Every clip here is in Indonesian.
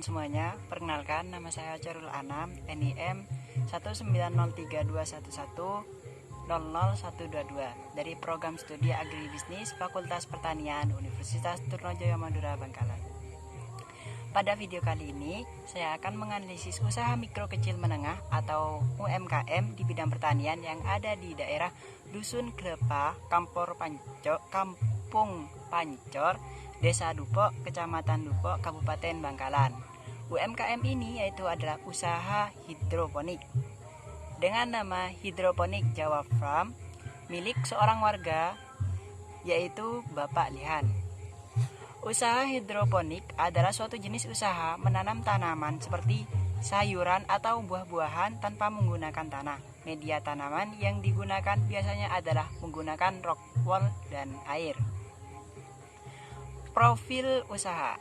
teman-teman semuanya, perkenalkan nama saya Charul Anam, NIM 1903211000122 dari program studi agribisnis Fakultas Pertanian Universitas Trunojoyo Madura Bangkalan. Pada video kali ini, saya akan menganalisis usaha mikro kecil menengah atau UMKM di bidang pertanian yang ada di daerah Dusun Glepa, Kampung Pancor, Desa Dupok, Kecamatan Dupok, Kabupaten Bangkalan. UMKM ini yaitu adalah usaha hidroponik dengan nama Hidroponik Jawa Farm milik seorang warga yaitu Bapak Lihan. Usaha hidroponik adalah suatu jenis usaha menanam tanaman seperti sayuran atau buah-buahan tanpa menggunakan tanah. Media tanaman yang digunakan biasanya adalah menggunakan rock wool dan air. Profil usaha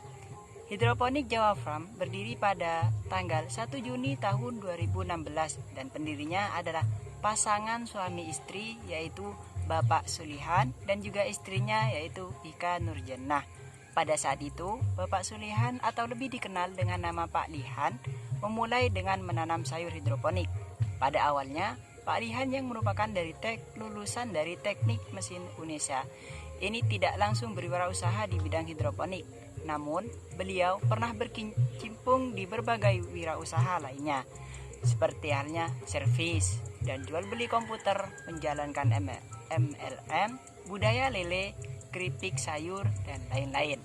Hidroponik Jawa Farm berdiri pada tanggal 1 Juni tahun 2016 dan pendirinya adalah pasangan suami istri yaitu Bapak Sulihan dan juga istrinya yaitu Ika Nurjannah. Pada saat itu, Bapak Sulihan atau lebih dikenal dengan nama Pak Lihan memulai dengan menanam sayur hidroponik. Pada awalnya, Pak Lihan yang merupakan lulusan dari Teknik Mesin Unesya ini tidak langsung berwirausaha di bidang hidroponik, namun beliau pernah berkecimpung di berbagai wirausaha lainnya, seperti halnya servis dan jual beli komputer, menjalankan MLM, budaya lele, keripik sayur, dan lain-lain.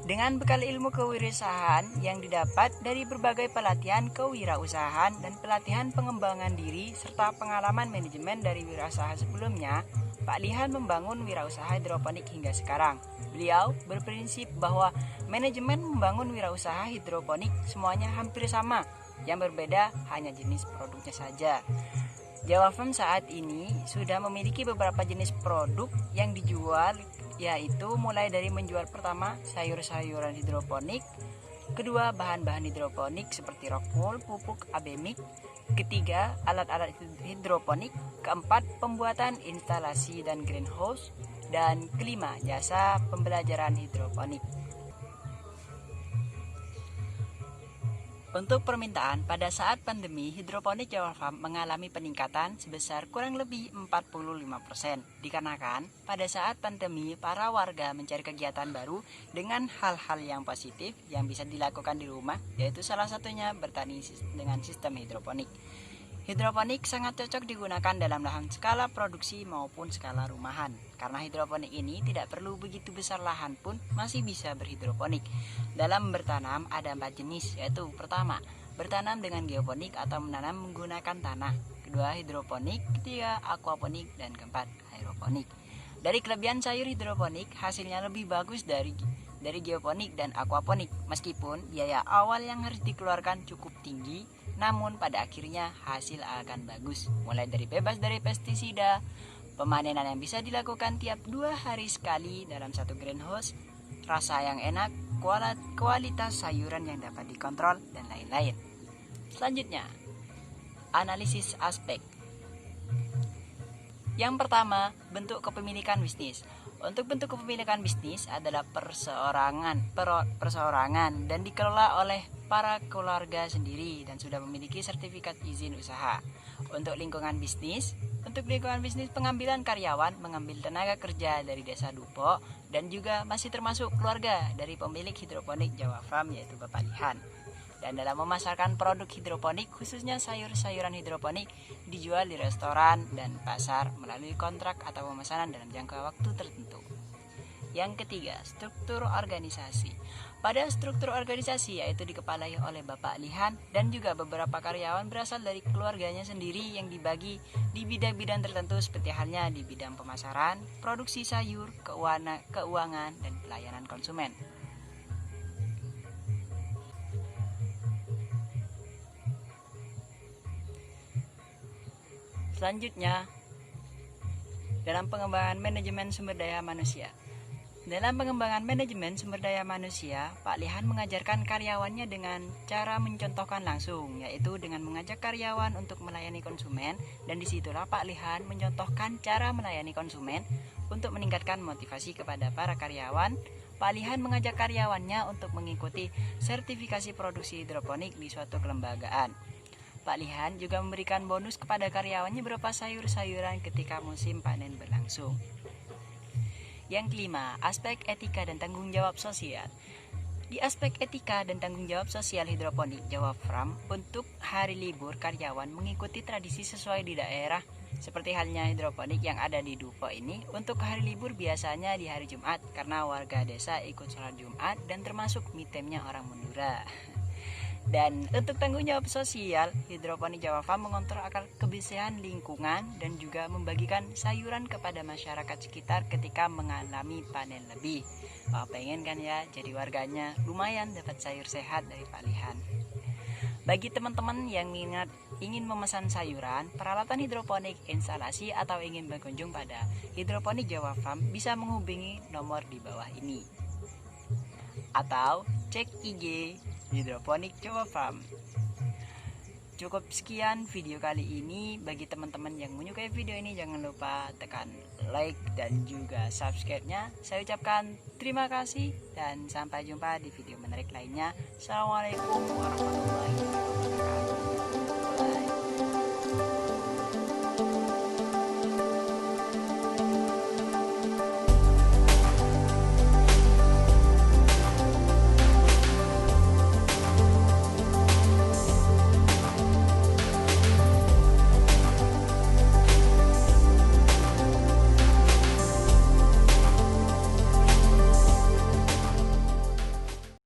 Dengan bekal ilmu kewirausahaan yang didapat dari berbagai pelatihan kewirausahaan dan pelatihan pengembangan diri serta pengalaman manajemen dari wirausaha sebelumnya, Pak Lihan membangun wirausaha hidroponik hingga sekarang. Beliau berprinsip bahwa manajemen membangun wirausaha hidroponik semuanya hampir sama, yang berbeda hanya jenis produknya saja. Jawa Farm saat ini sudah memiliki beberapa jenis produk yang dijual, yaitu mulai dari menjual pertama sayur-sayuran hidroponik, kedua bahan-bahan hidroponik seperti rock wool, pupuk abemik, ketiga alat-alat hidroponik, keempat pembuatan instalasi dan greenhouse, dan kelima jasa pembelajaran hidroponik. Untuk permintaan, pada saat pandemi, Hidroponik Jawa Farm mengalami peningkatan sebesar kurang lebih 45%. Dikarenakan, pada saat pandemi, para warga mencari kegiatan baru dengan hal-hal yang positif yang bisa dilakukan di rumah, yaitu salah satunya bertani dengan sistem hidroponik. Hidroponik sangat cocok digunakan dalam lahan skala produksi maupun skala rumahan. Karena hidroponik ini tidak perlu begitu besar lahan pun masih bisa berhidroponik. Dalam bertanam ada 4 jenis, yaitu pertama, bertanam dengan geoponik atau menanam menggunakan tanah. Kedua, hidroponik. Ketiga, aquaponik. Dan keempat, aeroponik. Dari kelebihan sayur hidroponik, hasilnya lebih bagus dari geoponik dan aquaponik. Meskipun biaya awal yang harus dikeluarkan cukup tinggi, namun pada akhirnya hasil akan bagus. Mulai dari bebas dari pestisida, pemanenan yang bisa dilakukan tiap 2 hari sekali dalam satu greenhouse, rasa yang enak, kualitas sayuran yang dapat dikontrol, dan lain-lain. Selanjutnya, analisis aspek. Yang pertama, bentuk kepemilikan bisnis. Untuk bentuk kepemilikan bisnis adalah perseorangan dan dikelola oleh para keluarga sendiri dan sudah memiliki sertifikat izin usaha. Untuk lingkungan bisnis pengambilan karyawan mengambil tenaga kerja dari Desa Dupok dan juga masih termasuk keluarga dari pemilik Hidroponik Jawa Farm yaitu Bapak Lihan. Dan dalam memasarkan produk hidroponik, khususnya sayur-sayuran hidroponik, dijual di restoran dan pasar melalui kontrak atau pemesanan dalam jangka waktu tertentu. Yang ketiga, struktur organisasi. Pada struktur organisasi yaitu dikepalai oleh Bapak Lihan dan juga beberapa karyawan berasal dari keluarganya sendiri yang dibagi di bidang-bidang tertentu seperti halnya di bidang pemasaran, produksi sayur, keuangan, dan pelayanan konsumen. Selanjutnya, dalam pengembangan manajemen sumber daya manusia. Dalam pengembangan manajemen sumber daya manusia, Pak Lihan mengajarkan karyawannya dengan cara mencontohkan langsung, yaitu dengan mengajak karyawan untuk melayani konsumen, dan disitulah Pak Lihan mencontohkan cara melayani konsumen untuk meningkatkan motivasi kepada para karyawan Pak Lihan mengajak karyawannya untuk mengikuti sertifikasi produksi hidroponik di suatu kelembagaan. Pak Lihan juga memberikan bonus kepada karyawannya berupa sayur-sayuran ketika musim panen berlangsung. Yang kelima, aspek etika dan tanggung jawab sosial. Di aspek etika dan tanggung jawab sosial hidroponik Jawa Farm, untuk hari libur karyawan mengikuti tradisi sesuai di daerah. Seperti halnya hidroponik yang ada di Dupo ini, untuk hari libur biasanya di hari Jumat karena warga desa ikut sholat Jumat dan termasuk me time-nya orang Madura. Dan untuk tanggung jawab sosial, hidroponik Jawa Farm mengontrol akan kebersihan lingkungan dan juga membagikan sayuran kepada masyarakat sekitar ketika mengalami panen lebih. Pengen kan ya jadi warganya lumayan dapat sayur sehat dari Pak Lihan. Bagi teman-teman yang ingin memesan sayuran, peralatan hidroponik, instalasi atau ingin berkunjung pada hidroponik Jawa Farm bisa menghubungi nomor di bawah ini. Atau cek IG hidroponik Jawa Farm. Cukup sekian video kali ini. Bagi teman-teman yang menyukai video ini, jangan lupa tekan like dan juga subscribe-nya. Saya ucapkan terima kasih dan sampai jumpa di video menarik lainnya. Assalamualaikum warahmatullahi wabarakatuh.